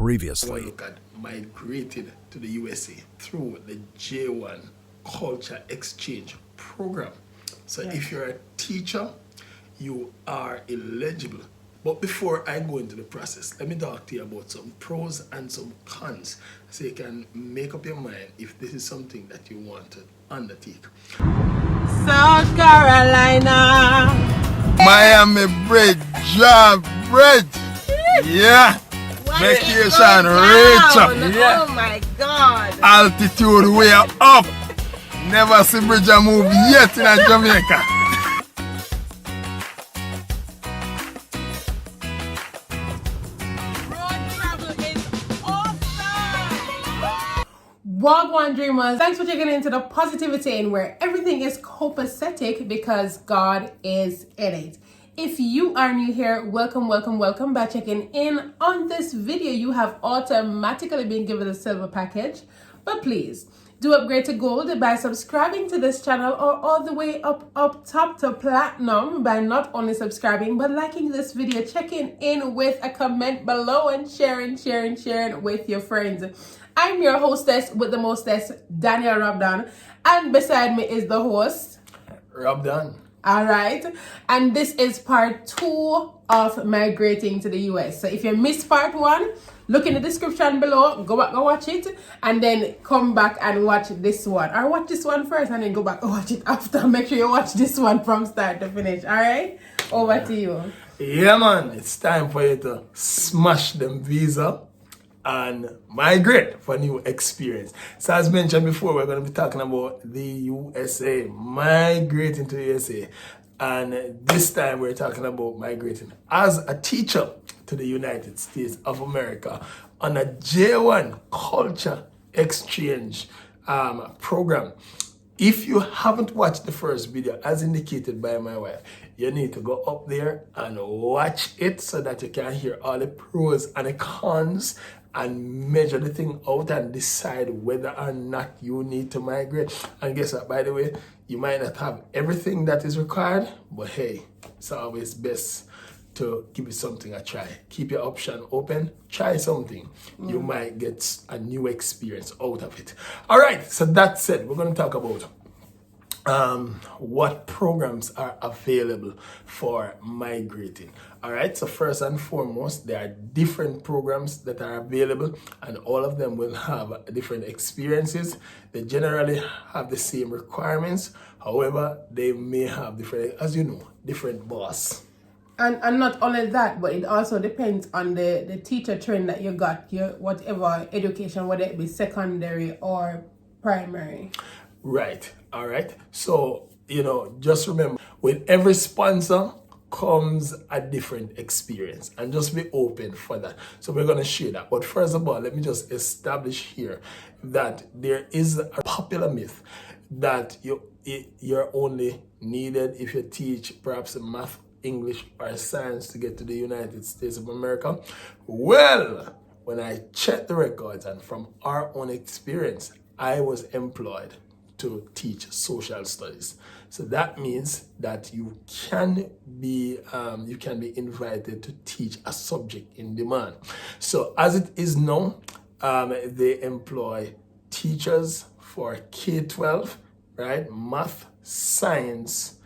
Previously. Look at Migrated to the USA through the J1 Culture Exchange Program. So if you're a teacher, you are eligible. But before I go into the process, let me talk to you about some pros and some cons so you can make up your mind if this is something that you want to undertake. South Carolina, Miami Bridge, Job Bridge. Yeah. Vacation reach up. Yeah. Oh my God. Altitude way up. Never see bridge a move yet in Jamaica. Wagwan Dreamers, thanks for checking into the positivity and where everything is copacetic because God is in it. If you are new here, welcome by checking in. On this video, you have automatically been given a silver package, but please do upgrade to gold by subscribing to this channel or all the way up top to platinum by not only subscribing but liking this video, checking in with a comment below and sharing with your friends. I'm your hostess with the mostest, Daniel Robdon, and beside me is the host, Robdons. All right, and this is part 2 of Migrating to the US. So if you missed part 1, look in the description below, go back and watch it, and then come back and watch this one. Or watch this one first and then go back and watch it after. Make sure you watch this one from start to finish. All right, over to you. Yeah, man, it's time for you to smash them visa and migrate for a new experience. So as mentioned before, we're going to be talking about the USA, migrating to the USA. And this time we're talking about migrating as a teacher to the United States of America on a J1 Culture Exchange program. If you haven't watched the first video, as indicated by my wife, you need to go up there and watch it so that you can hear all the pros and the cons and measure the thing out and decide whether or not you need to migrate. And guess what, by the way, you might not have everything that is required, but hey, it's always best to give it something a try. Keep your option open, try something. You might get a new experience out of it. All right, so that said, we're going to talk about what programs are available for migrating. All right, so first and foremost, there are different programs that are available and all of them will have different experiences. They generally have the same requirements. However, they may have different, as you know, different boss. And not only that, but it also depends on the teacher training that you got, your whatever education, whether it be secondary or primary. Right. All right. So, just remember, with every sponsor comes a different experience, and just be open for that. So we're going to share that. But first of all, let me just establish here that there is a popular myth that you're only needed if you teach perhaps math, English, or science to get to the United States of America. Well, when I checked the records and from our own experience, I was employed to teach social studies. So that means that you can be invited to teach a subject in demand. So as it is now, they employ teachers for K-12, right? Math, science,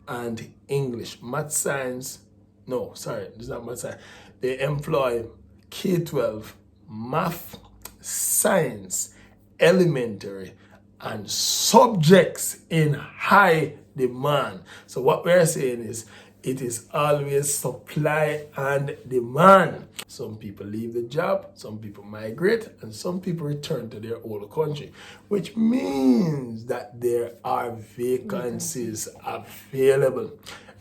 and English. Math, science, no, sorry, it's not math, science. They employ K-12, math, science, elementary, and subjects in high demand. So what we're saying is it is always supply and demand. Some people leave the job, some people migrate, and some people return to their old country, which means that there are vacancies available.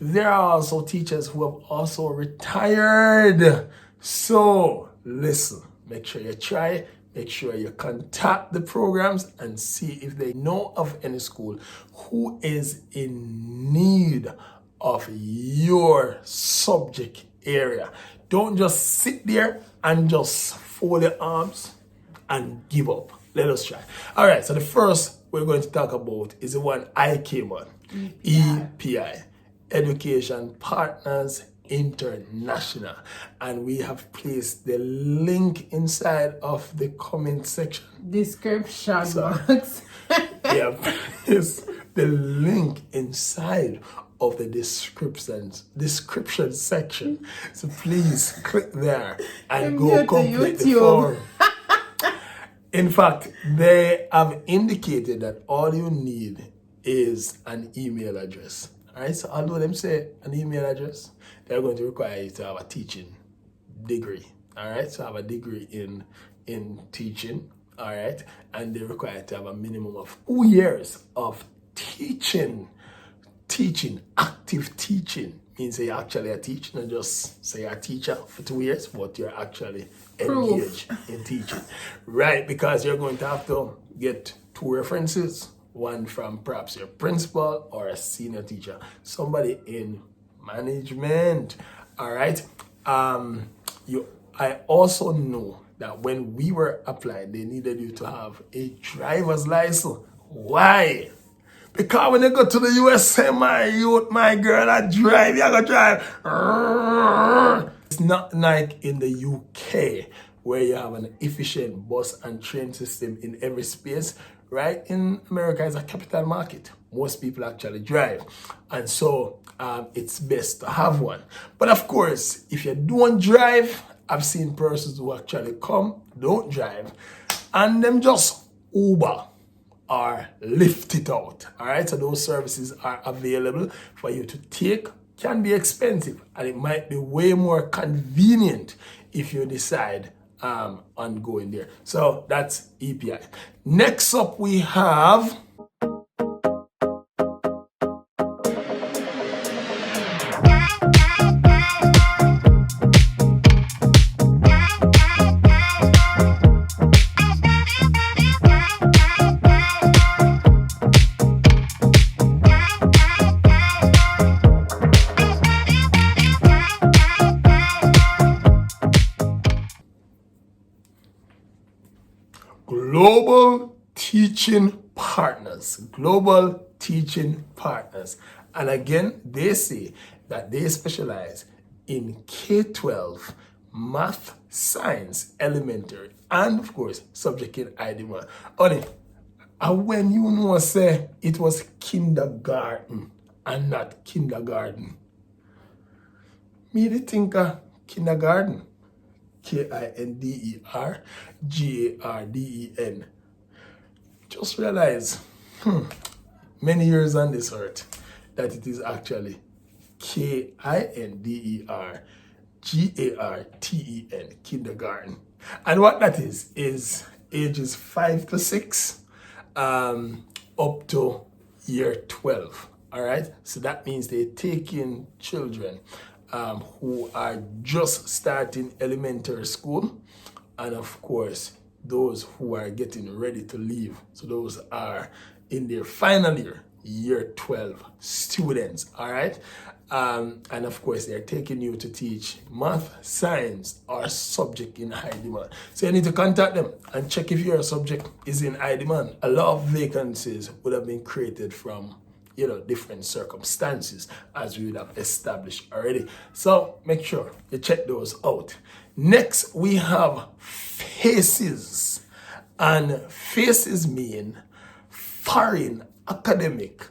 There are also teachers who have also retired. So listen, make sure you try. Make sure you contact the programs and see if they know of any school who is in need of your subject area. Don't just sit there and just fold your arms and give up. Let us try. All right, so the first we're going to talk about is the one I came on. EPI, Education Partners International. And we have placed the link inside of the comment section. Description box. Yeah, please, the link inside of the description section. So please click there and go complete the form. In fact, they have indicated that all you need is an email address. All right, so although them say an email address, they're going to require you to have a teaching degree. All right, so have a degree in teaching. All right, and they require you to have a minimum of 2 years of teaching, active teaching. Means that you're actually a teacher, not just say you're a teacher for 2 years, but you're actually engaged in teaching. Right, because you're going to have to get 2 references, one from perhaps your principal or a senior teacher, somebody in management. All right. I also know that when we were applying, they needed you to have a driver's license. Why? Because when you go to the USA, my youth, my girl, I drive, you gotta drive. It's not like in the UK where you have an efficient bus and train system in every space. Right? In America, it's a capital market. Most people actually drive. And so it's best to have one. But of course, if you don't drive, I've seen persons who actually don't drive, and them just Uber or lift it out. All right, so those services are available for you to take. Can be expensive, and it might be way more convenient if you decide on going there. So that's EPI. Next up, we have Global Teaching Partners. And again, they say that they specialize in K-12, math, science, elementary, and of course, subject in ID1. Only, and when you know, say it was kindergarten and not kindergarten, me they think of kindergarten. KINDERGARDEN. Just realize, many years on this earth, that it is actually KINDERGARTEN, kindergarten. And what that is ages 5 to 6 up to year 12. All right, so that means they take in children who are just starting elementary school, and of course those who are getting ready to leave. So those are in their final year 12 students. All right, and of course they're taking you to teach math, science, or subject in high demand. So you need to contact them and check if your subject is in high demand. A lot of vacancies would have been created from different circumstances, as we would have established already. So make sure you check those out. Next, we have FACES. And FACES mean Foreign Academic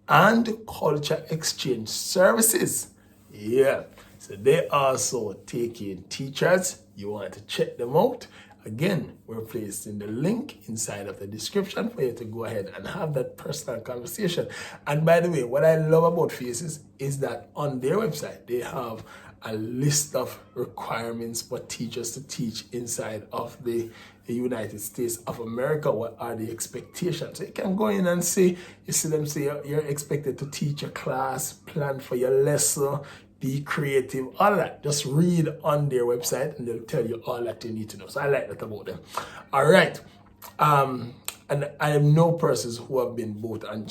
and Culture Exchange Services. Yeah, so they also take in teachers. You want to check them out. Again, we're placing the link inside of the description for you to go ahead and have that personal conversation. And by the way, what I love about FACES is that on their website, they have a list of requirements for teachers to teach inside of the United States of America. What are the expectations? So you can go in and see them say you're expected to teach a class, plan for your lesson, be creative, all of that. Just read on their website and they'll tell you all that you need to know. So I like that about them. All right. And I know persons who have been both on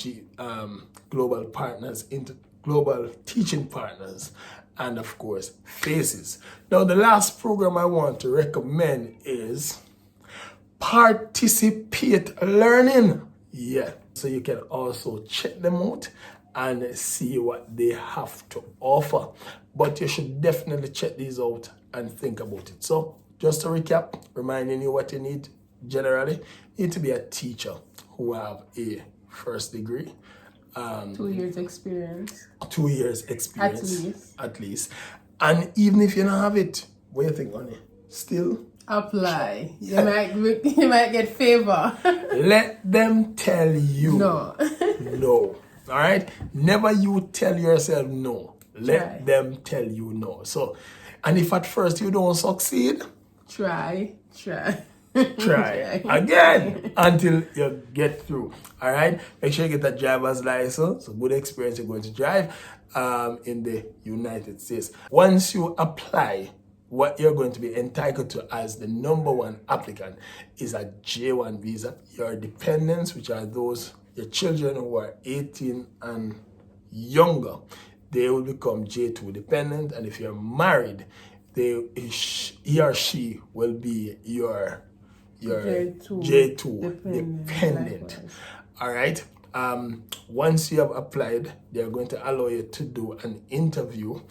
global partners, into global teaching partners, and of course, FACES. Now, the last program I want to recommend is Participate Learning. Yeah. So you can also check them out and see what they have to offer. but you should definitely check these out and think about it. So just to recap, reminding you what you need generally, you need to be a teacher who have a first degree. 2 years experience. 2 years experience. At least. And even if you don't have it, what do you think, honey? Still? Apply. You might get favor. Let them tell you No. no. All right? Never you tell yourself no. Let them tell you no. So, and if at first you don't succeed, try again until you get through. All right, make sure you get that driver's license. A good experience you're going to drive in the United States. Once you apply, what you're going to be entitled to as the #1 applicant is a J1 visa. Your dependents, which are those your children who are 18 and younger, they will become J2 dependent, and if you're married, he or she will be your J2 dependent. All right. Once you have applied, they're going to allow you to do an interview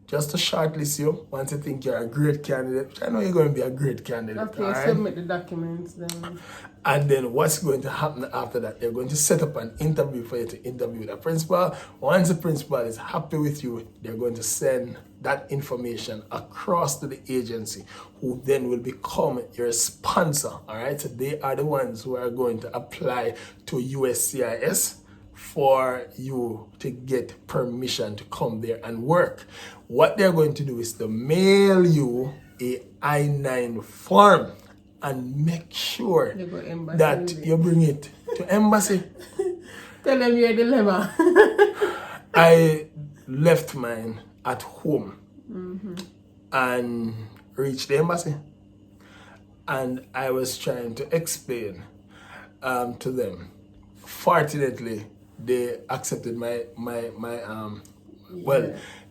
just to shortlist you. Once you think you're a great candidate, which I know you're going to be a great candidate. Okay, all right? submit the documents then. And then what's going to happen after that? They're going to set up an interview for you to interview the principal. Once the principal is happy with you, they're going to send that information across to the agency, who then will become your sponsor. All right, so they are the ones who are going to apply to USCIS for you to get permission to come there and work. What they're going to do is to mail you a I-9 form and make sure that you bring it to embassy. Tell them your dilemma. I left mine at home and reached the embassy, and I was trying to explain to them. Fortunately, they accepted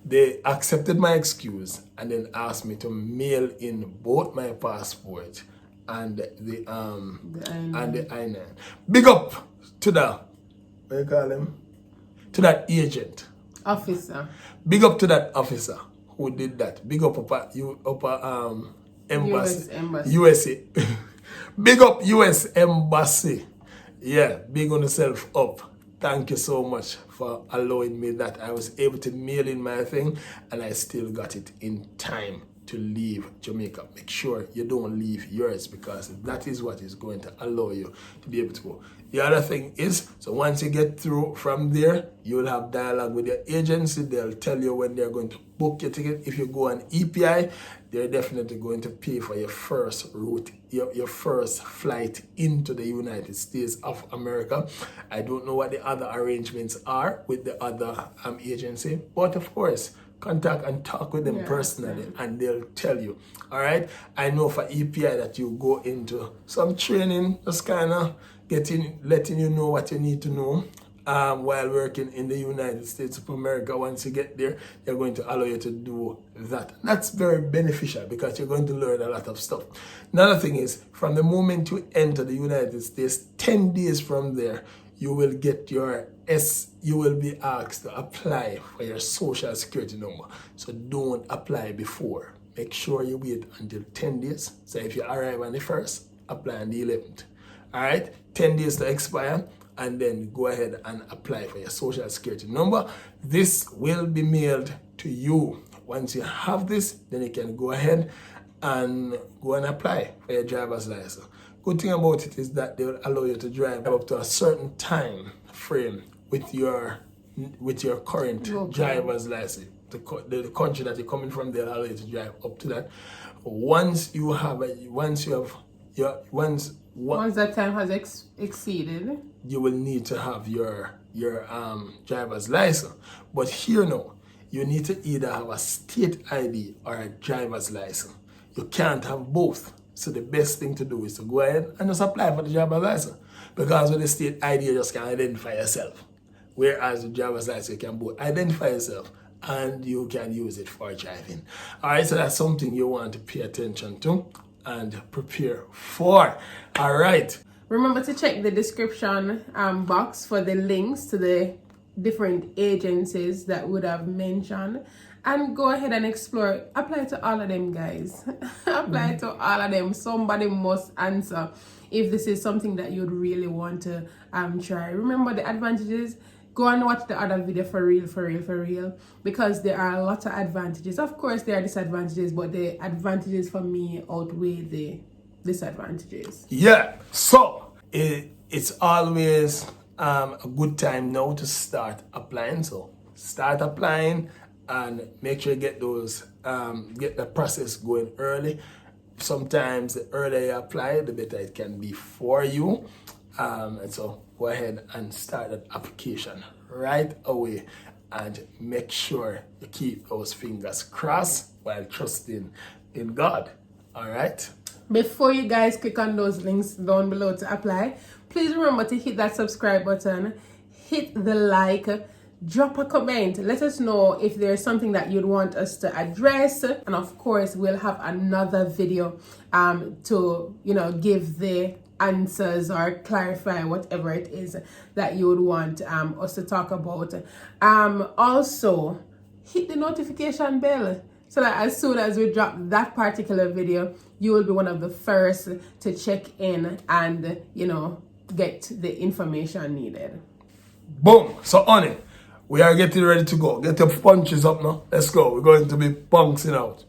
they accepted my excuse and then asked me to mail in both my passport and the I-9. Big up to the, what you call him? To that agent. Officer. Big up to that officer who did that. Big up embassy. USA. Big up US Embassy. Yeah, big on yourself up. Thank you so much for allowing me that. I was able to mail in my thing and I still got it in time to leave Jamaica. Make sure you don't leave yours, because that is what is going to allow you to be able to go. The other thing is, so once you get through from there, you'll have dialogue with your agency. They'll tell you when they're going to book your ticket. If you go on EPI, they're definitely going to pay for your first route, your first flight into the United States of America. I don't know what the other arrangements are with the other agency, but of course, contact and talk with them personally, and they'll tell you. All right. I know for EPI that you go into some training, just kind of letting you know what you need to know while working in the United States of America. Once you get there, they're going to allow you to do that. That's very beneficial because you're going to learn a lot of stuff. Another thing is, from the moment you enter the United States, 10 days from there, you will get you will be asked to apply for your social security number. So don't apply before. Make sure you wait until 10 days. So if you arrive on the 1st, apply on the 11th. All right, 10 days to expire, and then go ahead and apply for your social security number. This will be mailed to you. Once you have this, then you can go ahead and apply for your driver's license. Good thing about it is that they will allow you to drive up to a certain time frame with your current driver's license. The country that you're coming from, they'll allow you to drive up to that. Once that time has exceeded, you will need to have your driver's license. But here now, you need to either have a state ID or a driver's license. You can't have both. So the best thing to do is to go ahead and just apply for the driver's license. Because with the state ID, you just can identify yourself. Whereas with driver's license, you can both identify yourself and you can use it for driving. All right, so that's something you want to pay attention to and prepare for. All right. Remember to check the description box for the links to the different agencies that would have mentioned. and go ahead and explore. Apply to all of them, guys. Apply to all of them. Somebody must answer if this is something that you'd really want to try. Remember the advantages. Go and watch the other video for real, because there are a lot of advantages. Of course, there are disadvantages, but the advantages for me outweigh the disadvantages. Yeah, so it's always a good time now to start applying. So start applying and make sure you get those, get the process going early. Sometimes the earlier you apply, the better it can be for you. And so go ahead and start that application right away and make sure you keep those fingers crossed while trusting in God. All right? Before you guys click on those links down below to apply, please remember to hit that subscribe button, hit the like, drop a comment. Let us know if there's something that you'd want us to address. And of course, we'll have another video to, give the answers or clarify whatever it is that you would want us to talk about. Also, hit the notification bell so that as soon as we drop that particular video, you will be one of the first to check in and, get the information needed. Boom. So on it. We are getting ready to go. Get your punches up now. Let's go. We're going to be punching out.